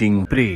Hunting pray.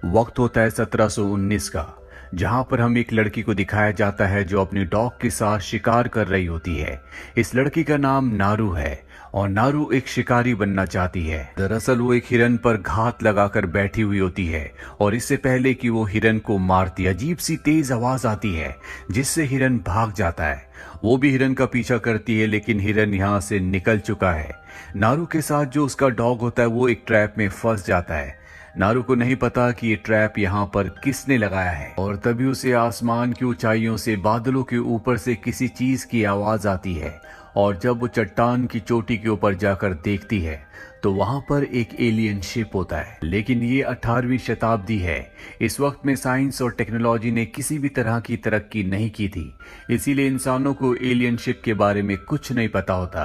वक्त होता है 1719 का, जहां पर हम एक लड़की को दिखाया जाता है जो अपनी डॉग के साथ शिकार कर रही होती है। इस लड़की का नाम नारू है और नारू एक शिकारी बनना चाहती है। दरअसल वो एक हिरन पर घात लगाकर बैठी हुई होती है और इससे पहले कि वो हिरन को मारती, अजीब सी तेज आवाज आती है जिससे हिरन भाग जाता है। वो भी हिरन का पीछा करती है, लेकिन हिरन यहाँ से निकल चुका है। नारू के साथ जो उसका डॉग होता है वो एक ट्रैप में फंस जाता है। नारू को नहीं पता कि ये ट्रैप यहाँ पर किसने लगाया है और तभी उसे आसमान की ऊंचाइयों से, बादलों के ऊपर से किसी चीज की आवाज आती है। और जब वो चट्टान की चोटी के ऊपर जाकर देखती है तो वहां पर एक एलियन शिप होता है। लेकिन ये 18वीं शताब्दी है। इस वक्त में साइंस और टेक्नोलॉजी ने किसी भी तरह की तरक्की नहीं की थी, इसीलिए इंसानों को एलियन शिप के बारे में कुछ नहीं पता होता।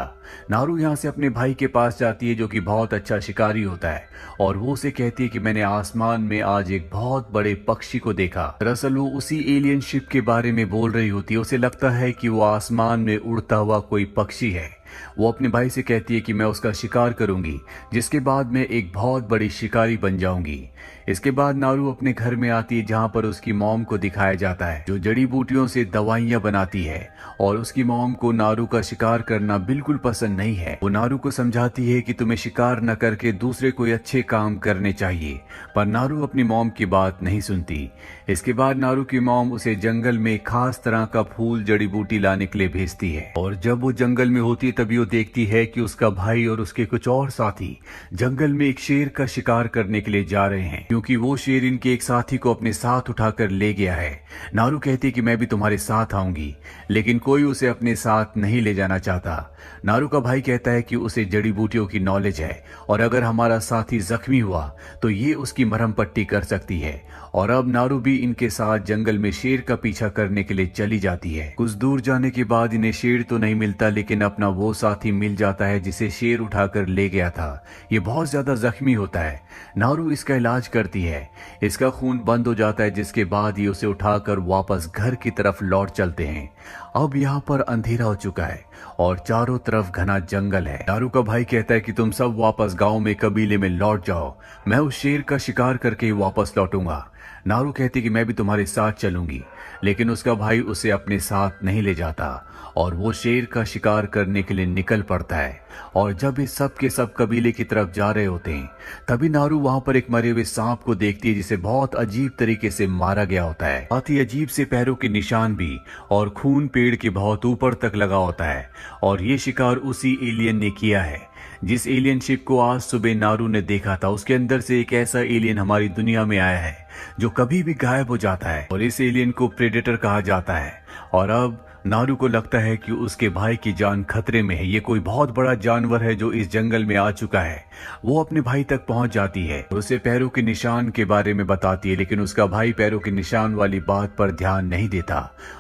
नारू यहाँ से अपने भाई के पास जाती है जो कि बहुत अच्छा शिकारी होता है और वो उसे कहती है कि मैंने आसमान में आज एक बहुत बड़े पक्षी को देखा। दरअसल वो उसी एलियन शिप के बारे में बोल रही होती है। उसे लगता है कि वो आसमान में उड़ता हुआ कोई पक्षी है। वो अपने भाई से कहती है कि मैं उसका शिकार करूंगी, जिसके बाद मैं एक बहुत बड़ी शिकारी बन जाऊंगी। इसके बाद नारू अपने घर में आती है जहां पर उसकी मॉम को दिखाया जाता है जो जड़ी बूटियों से दवाइयां बनाती है और उसकी मॉम को नारू का शिकार करना बिल्कुल पसंद नहीं है। वो नारू को समझाती है कि तुम्हें शिकार न करके दूसरे कोई अच्छे काम करने चाहिए, पर नारू अपनी मॉम की बात नहीं सुनती। इसके बाद नारू की मॉम उसे जंगल में खास तरह का फूल जड़ी बूटी लाने के लिए भेजती है और जब वो जंगल में होती है तभी वो देखती है कि उसका भाई और उसके कुछ और साथी जंगल में एक शेर का शिकार करने के लिए जा रहे हैं, क्योंकि वो शेर इनके एक साथी को अपने साथ उठाकर ले गया है। नारू कहती है कि मैं भी तुम्हारे साथ आऊंगी, लेकिन कोई उसे अपने साथ नहीं ले जाना चाहता। नारू का भाई कहता है कि उसे जड़ी बूटियों की नॉलेज है और अगर हमारा साथी जख्मी हुआ तो ये उसकी मरहम पट्टी कर सकती है। और अब नारू भी इनके साथ जंगल में शेर का पीछा करने के लिए चली जाती है। कुछ दूर जाने के बाद इन्हें शेर तो नहीं मिलता, लेकिन अपना वो साथी मिल जाता है जिसे शेर उठाकर ले गया था। ये बहुत ज्यादा जख्मी होता है। नारू इसका इलाज करती है, इसका खून बंद हो जाता है, जिसके बाद ये उसे उठाकर वापस घर की तरफ लौट चलते हैं। अब यहाँ पर अंधेरा हो चुका है और चारों तरफ घना जंगल है। नारू का भाई कहता है कि तुम सब वापस गांव में कबीले में लौट जाओ, मैं उस शेर का शिकार करके ही वापस लौटूंगा। नारू कहती कि मैं भी तुम्हारे साथ चलूंगी, लेकिन उसका भाई उसे अपने साथ नहीं ले जाता और वो शेर का शिकार करने के लिए निकल पड़ता है। और जब इस सब के सब कबीले की तरफ जा रहे होते हैं तभी नारू वहां पर एक मरे हुए सांप को देखती है जिसे बहुत अजीब तरीके से मारा गया होता है। साथ ही अजीब से पैरों के निशान भी और खून पेड़ के बहुत ऊपर तक लगा होता है और ये शिकार उसी एलियन ने किया है जिस एलियन शिप को आज सुबह नारू ने देखा था। उसके अंदर से एक ऐसा एलियन हमारी दुनिया में आया है जो कभी भी गायब हो जाता है और इस एलियन को प्रेडेटर कहा जाता है। और अब नारू को लगता है कि उसके भाई की जान खतरे में है। ये कोई बहुत बड़ा जानवर है जो इस जंगल में आ चुका है। वो अपने भाई तक पहुंच जाती है, उसे पैरों के निशान के बारे में बताती है, लेकिन उसका भाई पैरों के निशान वाली बात पर ध्यान नहीं देता।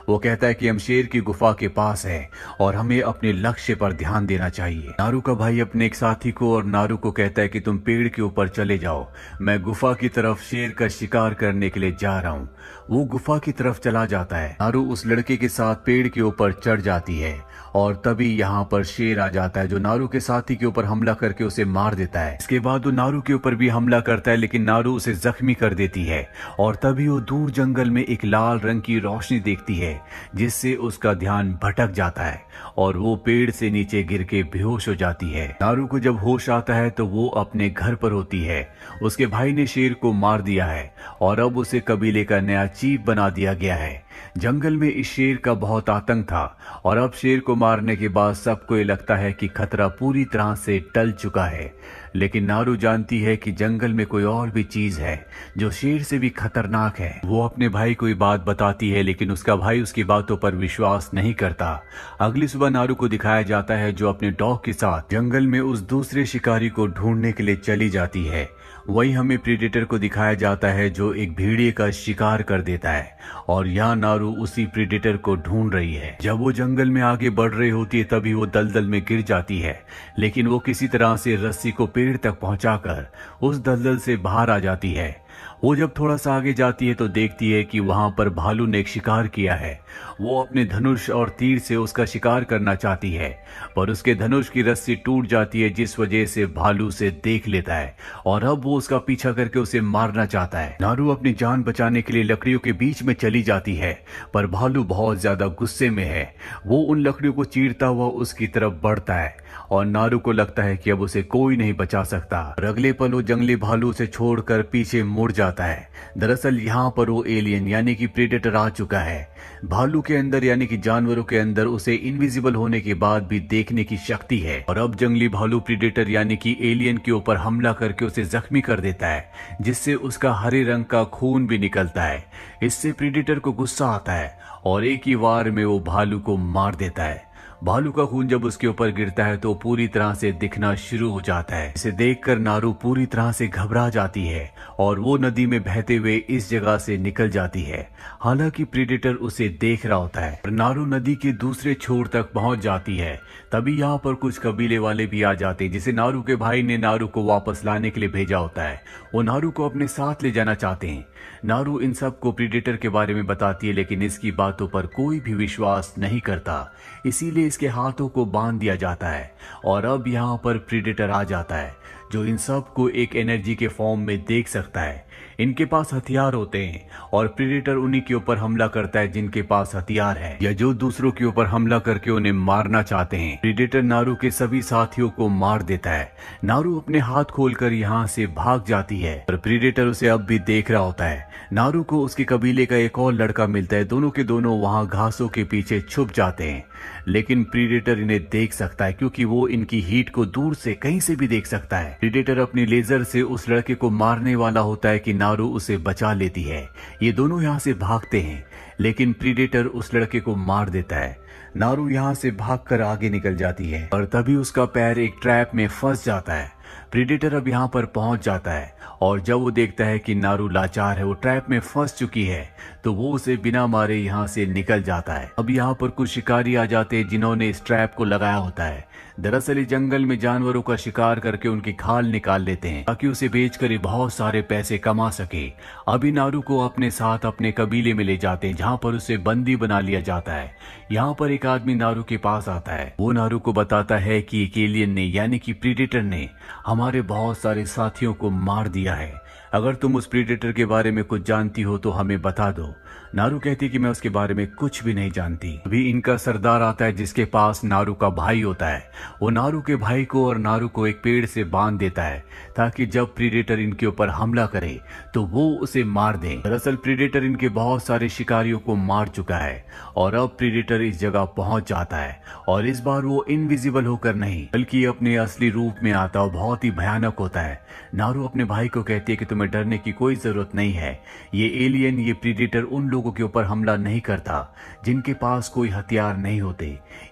वो कहता है कि हम शेर की गुफा के पास है और हमें अपने लक्ष्य पर ध्यान देना चाहिए। नारू का भाई अपने एक साथी को और नारू को कहता है कि तुम पेड़ के ऊपर चले जाओ, मैं गुफा की तरफ शेर का शिकार करने के लिए जा रहा हूँ। वो गुफा की तरफ चला जाता है। नारू उस लड़के के साथ पेड़ के ऊपर चढ़ जाती है और तभी यहाँ पर शेर आ जाता है जो नारू के साथी के ऊपर हमला करके उसे मार देता है। इसके बाद वो नारू के ऊपर भी हमला करता है, लेकिन नारू उसे जख्मी कर देती है और तभी वो दूर जंगल में एक लाल रंग की रोशनी देखती है जिससे उसका ध्यान भटक जाता है और वो पेड़ से नीचे गिर के बेहोश हो जाती है। नारू को जब होश आता है तो वो अपने घर पर होती है। उसके भाई ने शेर को मार दिया है और अब उसे कबीले का नया चीफ बना दिया गया है। जंगल में इस शेर का बहुत आतंक था और अब शेर को मारने के बाद सबको ये लगता है कि खतरा पूरी तरह से टल चुका है। लेकिन नारू जानती है कि जंगल में कोई और भी चीज है जो शेर से भी खतरनाक है। वो अपने भाई को ये बात बताती है, लेकिन उसका भाई उसकी बातों पर विश्वास नहीं करता। अगली सुबह नारू को दिखाया जाता है जो अपने डॉग के साथ जंगल में उस दूसरे शिकारी को ढूंढने के लिए चली जाती है। वही हमें प्रेडेटर को दिखाया जाता है जो एक भेड़िए का शिकार कर देता है और यहाँ नारू उसी प्रेडेटर को ढूंढ रही है। जब वो जंगल में आगे बढ़ रही होती है तभी वो दलदल में गिर जाती है, लेकिन वो किसी तरह से रस्सी को पेड़ तक पहुंचाकर उस दलदल से बाहर आ जाती है। वो जब थोड़ा सा आगे जाती है तो देखती है कि वहां पर भालू ने एक शिकार किया है। वो अपने धनुष और तीर से उसका शिकार करना चाहती है, पर उसके धनुष की रस्सी टूट जाती है, जिस वजह से भालू उसे देख लेता है और अब वो उसका पीछा करके उसे मारना चाहता है। नारू अपनी जान बचाने के लिए लकड़ियों के बीच में चली जाती है, पर भालू बहुत ज्यादा गुस्से में है। वो उन लकड़ियों को चीरता हुआ उसकी तरफ बढ़ता है और नारू को लगता है कि अब उसे कोई नहीं बचा सकता। और अगले पल वो जंगली भालू से छोड़कर पीछे मुड़ जाता है। दरअसल यहाँ पर वो एलियन यानी कि प्रेडेटर आ चुका है। भालू के अंदर यानी कि जानवरों के अंदर उसे इनविजिबल होने के बाद भी देखने की शक्ति है और अब जंगली भालू प्रेडेटर यानी कि एलियन के ऊपर हमला करके उसे जख्मी कर देता है, जिससे उसका हरे रंग का खून भी निकलता है। इससे प्रेडेटर को गुस्सा आता है और एक ही वार में वो भालू को मार देता है। भालू का खून जब उसके ऊपर गिरता है तो पूरी तरह से दिखना शुरू हो जाता है। इसे देखकर नारू पूरी तरह से घबरा जाती है और वो नदी में बहते हुए इस जगह से निकल जाती है। हालांकि प्रेडेटर उसे देख रहा होता है। नारू नदी के दूसरे छोर तक पहुंच जाती है। तभी यहाँ पर कुछ कबीले वाले भी आ जाते हैं, जिसे नारू के भाई ने नारू को वापस लाने के लिए भेजा होता है। वो नारू को अपने साथ ले जाना चाहते हैं। नारू इन सब को प्रेडेटर के बारे में बताती है, लेकिन इसकी बातों पर कोई भी विश्वास नहीं करता। इसीलिए इसके हाथों को बांध दिया जाता है और अब यहाँ पर प्रेडेटर आ जाता है, जो इन सब को एक एनर्जी के फॉर्म में देख सकता है। इनके पास हथियार होते हैं और प्रेडेटर उन्हीं के ऊपर हमला करता है जिनके पास हथियार है या जो दूसरों के ऊपर हमला करके उन्हें मारना चाहते हैं। प्रेडेटर नारू के सभी साथियों को मार देता है। नारू अपने हाथ खोलकर यहाँ से भाग जाती है, पर प्रेडेटर उसे अब भी देख रहा होता है। नारू को उसके कबीले का एक और लड़का मिलता है। दोनों के दोनों वहाँ घासों के पीछे छुप जाते हैं, लेकिन प्रेडेटर इन्हें देख सकता है क्योंकि वो इनकी हीट को दूर से कहीं से भी देख सकता है। प्रेडेटर अपनी लेजर से उस लड़के को मारने वाला होता है कि नारू उसे बचा लेती है। ये दोनों यहाँ से भागते हैं, लेकिन प्रेडेटर उस लड़के को मार देता है। नारू यहाँ से भागकर आगे निकल जाती है और तभी उसका पैर एक ट्रैप में फंस जाता है। प्रेडेटर अब यहाँ पर पहुंच जाता है और जब वो देखता है कि नारू लाचार है, वो ट्रैप में फंस चुकी है, तो वो उसे बिना मारे यहाँ से निकल जाता है। अब यहाँ पर कुछ शिकारी आ जाते हैं जिन्होंने इस ट्रैप को लगाया होता है। दरअसल इस जंगल में जानवरों का शिकार करके उनकी खाल निकाल लेते हैं ताकि उसे बेचकर ये बहुत सारे पैसे कमा सके। अभी नारू को अपने साथ अपने कबीले में ले जाते हैं, जहाँ पर उसे बंदी बना लिया जाता है। यहाँ पर एक आदमी नारू के पास आता है। वो नारू को बताता है कि एक एलियन ने यानी कि प्रेडेटर ने हमारे बहुत सारे साथियों को मार दिया है। अगर तुम उस प्रेडेटर के बारे में कुछ जानती हो तो हमें बता दो। नारू कहती कि मैं उसके बारे में कुछ भी नहीं जानती। अभी इनका सरदार आता है जिसके पास नारू का भाई होता है। वो नारू के भाई को और नारू को एक पेड़ से बांध देता है ताकि जब प्रेडेटर इनके ऊपर हमला करे तो वो उसे मार दे। दरअसल प्रेडेटर इनके बहुत सारे शिकारियों को मार चुका है और अब प्रेडेटर इस जगह पहुंच जाता है और इस बार वो इनविजिबल होकर नहीं बल्कि अपने असली रूप में आता और बहुत ही भयानक होता है। नारू अपने भाई को कहती है कि तुम्हें डरने की कोई जरूरत नहीं है। ये एलियन ये प्रेडेटर उन लोगों के ऊपर हमला नहीं करता जिनके पास कोई हथियार नहीं होते।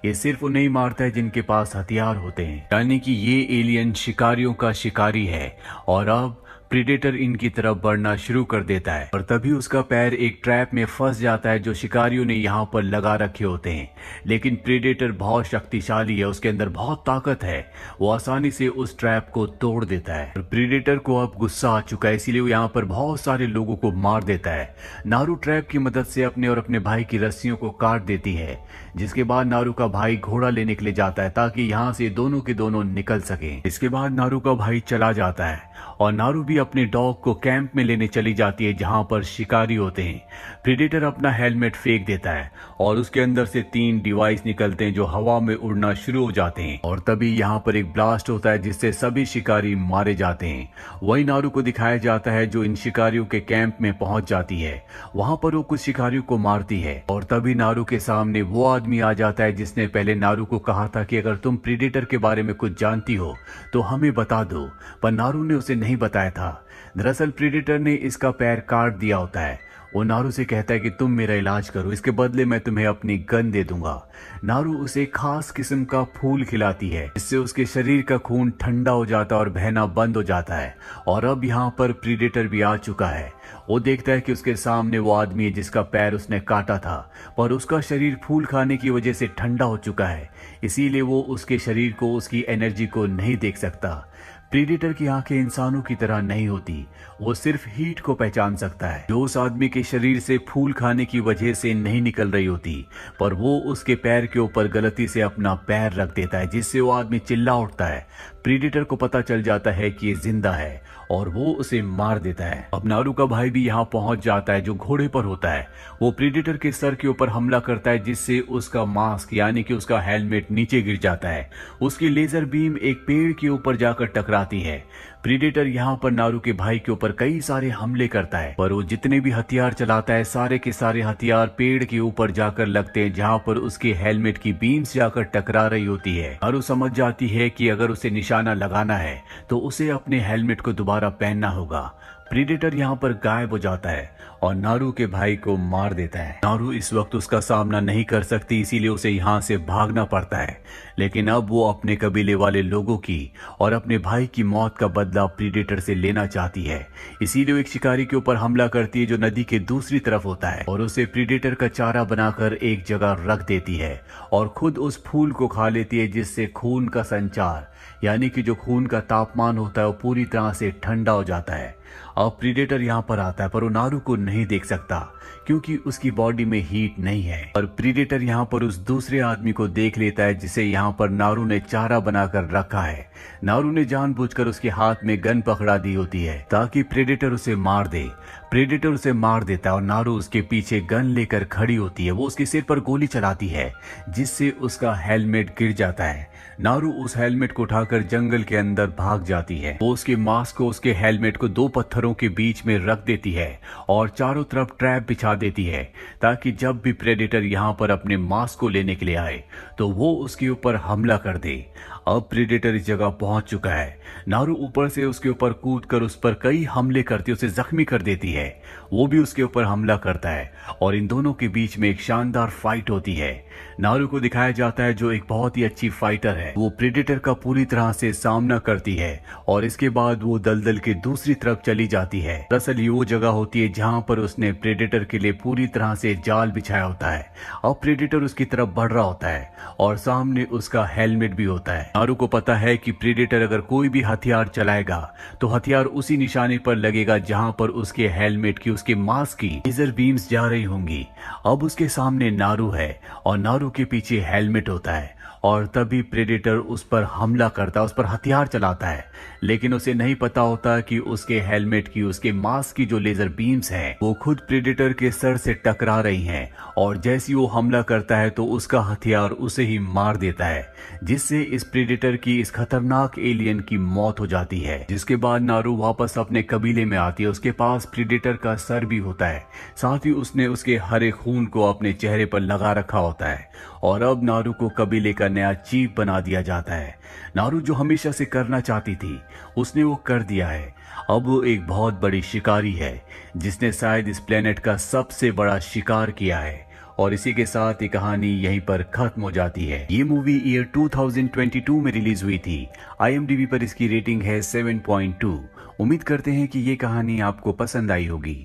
ये सिर्फ उन्हें मारता है जिनके पास हथियार होते हैं। यानी कि ये एलियन शिकारियों का शिकारी है और अब प्रेडेटर इनकी तरफ बढ़ना शुरू कर देता है और तभी उसका पैर एक ट्रैप में फंस जाता है जो शिकारियों ने यहाँ पर लगा रखे होते हैं। लेकिन प्रेडेटर बहुत शक्तिशाली है, उसके अंदर बहुत ताकत है। वो आसानी से उस ट्रैप को तोड़ देता है। प्रेडेटर को अब गुस्सा आ चुका है, इसीलिए वो यहाँ पर बहुत सारे लोगों को मार देता है। नारू ट्रैप की मदद से अपने और अपने भाई की रस्सियों को काट देती है, जिसके बाद नारू का भाई घोड़ा लेने के लिए जाता है ताकि यहाँ से दोनों के दोनों निकल सके। इसके बाद नारू का भाई चला जाता है और नारू भी अपने डॉग को कैंप में लेने चली जाती है जहां पर शिकारी होते हैं। प्रेडेटर अपना हेलमेट फेंक देता है और उसके अंदर से 3 डिवाइस निकलते हैं जो हवा में उड़ना शुरू हो जाते हैं और तभी यहां पर एक ब्लास्ट होता है जिससे सभी शिकारी मारे जाते हैं। वही नारू को दिखाया जाता है जो इन शिकारियों के कैंप में पहुंच जाती है। वहां पर वो कुछ शिकारियों को मारती है और तभी नारू के सामने वो आदमी आ जाता है जिसने पहले नारू को कहा था कि अगर तुम प्रेडेटर के बारे में कुछ जानती हो तो हमें बता दो, पर नारू ने उसे नहीं बताया था। दरअसल प्रेडेटर ने इसका पैर काट दिया होता है। वो नारू से कहता है कि तुम मेरा इलाज करो, इसके बदले मैं तुम्हें अपनी गन दे दूंगा। नारू उसे खास किस्म का फूल खिलाती है, इससे उसके शरीर का खून ठंडा हो जाता है और बहना बंद हो जाता है। और अब यहाँ पर प्रेडेटर भी आ चुका है। वो देखता है कि उसके सामने वो आदमी है जिसका पैर उसने काटा था, पर उसका शरीर फूल खाने की वजह से ठंडा हो चुका है, इसीलिए वो उसके शरीर को उसकी एनर्जी को नहीं देख सकता। प्रीडेटर की आंखें इंसानों की तरह नहीं होती, वो सिर्फ हीट को पहचान सकता है जो उस आदमी के शरीर से फूल खाने की वजह से नहीं निकल रही होती, पर वो उसके पैर के ऊपर गलती से अपना पैर रख देता है जिससे वो आदमी चिल्ला उठता है। प्रीडेटर को पता चल जाता है कि ये जिंदा है और वो उसे मार देता है। अब नारू का भाई भी यहाँ पहुंच जाता है जो घोड़े पर होता है। वो प्रीडेटर के सर के ऊपर हमला करता है जिससे उसका मास्क यानी कि उसका हेलमेट नीचे गिर जाता है। उसकी लेजर बीम एक पेड़ के ऊपर जाकर टकराती है। प्रीडेटर यहाँ पर नारू के भाई के ऊपर कई सारे हमले करता है, पर वो जितने भी हथियार चलाता है सारे के सारे हथियार पेड़ के ऊपर जाकर लगते हैं जहाँ पर उसके हेलमेट की बीम्स जाकर टकरा रही होती है। नारू समझ जाती है कि अगर उसे निशाना लगाना है तो उसे अपने हेलमेट को दोबारा पहनना होगा। प्रीडेटर यहाँ पर गायब हो जाता है और नारू के भाई को मार देता है। नारू इस वक्त उसका सामना नहीं कर सकती, इसीलिए उसे यहाँ से भागना पड़ता है, लेकिन अब वो अपने कबीले वाले लोगों की और अपने भाई की मौत का बदला प्रीडेटर से लेना चाहती है। इसीलिए वो एक शिकारी के ऊपर हमला करती है जो नदी के दूसरी तरफ होता है और उसे प्रीडेटर का चारा बनाकर एक जगह रख देती है और खुद उस फूल को खा लेती है जिससे खून का संचार यानी कि जो खून का तापमान होता है वो पूरी तरह से ठंडा हो जाता है। अब प्रीडेटर यहाँ पर आता है पर वो नारू को नहीं देख सकता क्योंकि उसकी बॉडी में हीट नहीं है। और प्रीडेटर यहाँ पर उस दूसरे आदमी को देख लेता है जिसे यहाँ पर नारू ने चारा बनाकर रखा है। नारू ने जानबूझकर उसके हाथ में गन पकड़ा दी होती है ताकि प्रीडेटर उसे मार दे। प्रीडेटर उसे मार देता है और नारू उसके पीछे गन लेकर खड़ी होती है। वो उसके सिर पर गोली चलाती है जिससे उसका हेलमेट गिर जाता है। नारू उस हेलमेट को उठाकर जंगल के अंदर भाग जाती है। वो उसके मास्क को उसके हेलमेट को दो पत्थरों के बीच में रख देती है और चारों तरफ ट्रैप बिछा देती है ताकि जब भी प्रेडेटर यहाँ पर अपने मास्क को लेने के लिए आए तो वो उसके ऊपर हमला कर दे। अब प्रेडेटर इस जगह पहुंच चुका है। नारू ऊपर से उसके ऊपर कूदकर उस पर कई हमले करती उसे जख्मी कर देती है। वो भी उसके ऊपर हमला करता है और इन दोनों के बीच में एक शानदार फाइट होती है। नारू को दिखाया जाता है जो एक बहुत ही अच्छी फाइटर है। वो प्रेडेटर का पूरी तरह से सामना करती है और इसके बाद वो दलदल के दूसरी तरफ चली जाती है। दरअसल ये वो जगह होती है जहाँ पर उसने प्रेडेटर के लिए पूरी तरह से जाल बिछाया होता है। अब प्रेडेटर उसकी तरफ बढ़ रहा होता है और सामने उसका हेलमेट भी होता है। नारू को पता है कि प्रेडेटर अगर कोई भी हथियार चलाएगा तो हथियार उसी निशाने पर लगेगा जहां पर उसके हेलमेट की उसके मास्क की लेजर बीम्स जा रही होंगी। अब उसके सामने नारू है और नारू के पीछे हेलमेट होता है और तभी प्रेडेटर उस पर हमला करता है, उस पर हथियार चलाता है, लेकिन उसे नहीं पता होता कि उसके हेलमेट की उसके मास्क की जो लेजर बीम्स हैं वो खुद प्रेडेटर के सर से टकरा रही हैं और जैसी वो हमला करता है तो उसका हथियार उसे ही मार देता है जिससे इस प्रेडेटर की इस खतरनाक एलियन की मौत हो जाती है। जिसके बाद नारू वापस अपने कबीले में आती है। उसके पास प्रेडेटर का सर भी होता है, साथ ही उसने उसके हरे खून को अपने चेहरे पर लगा रखा होता है और अब नारू को कबीले का नया चीफ बना दिया जाता है। नारू जो हमेशा से करना चाहती थी उसने वो कर दिया है। अब वो एक बहुत बड़ी शिकारी है जिसने शायद इस प्लेनेट का सबसे बड़ा शिकार किया है। और इसी के साथ ये कहानी यहीं पर खत्म हो जाती है। ये मूवी ईयर 2022 में रिलीज हुई थी। IMDb पर इसकी रेटिंग है 7.2। उम्मीद करते हैं कि ये कहानी आपको पसंद आई होगी।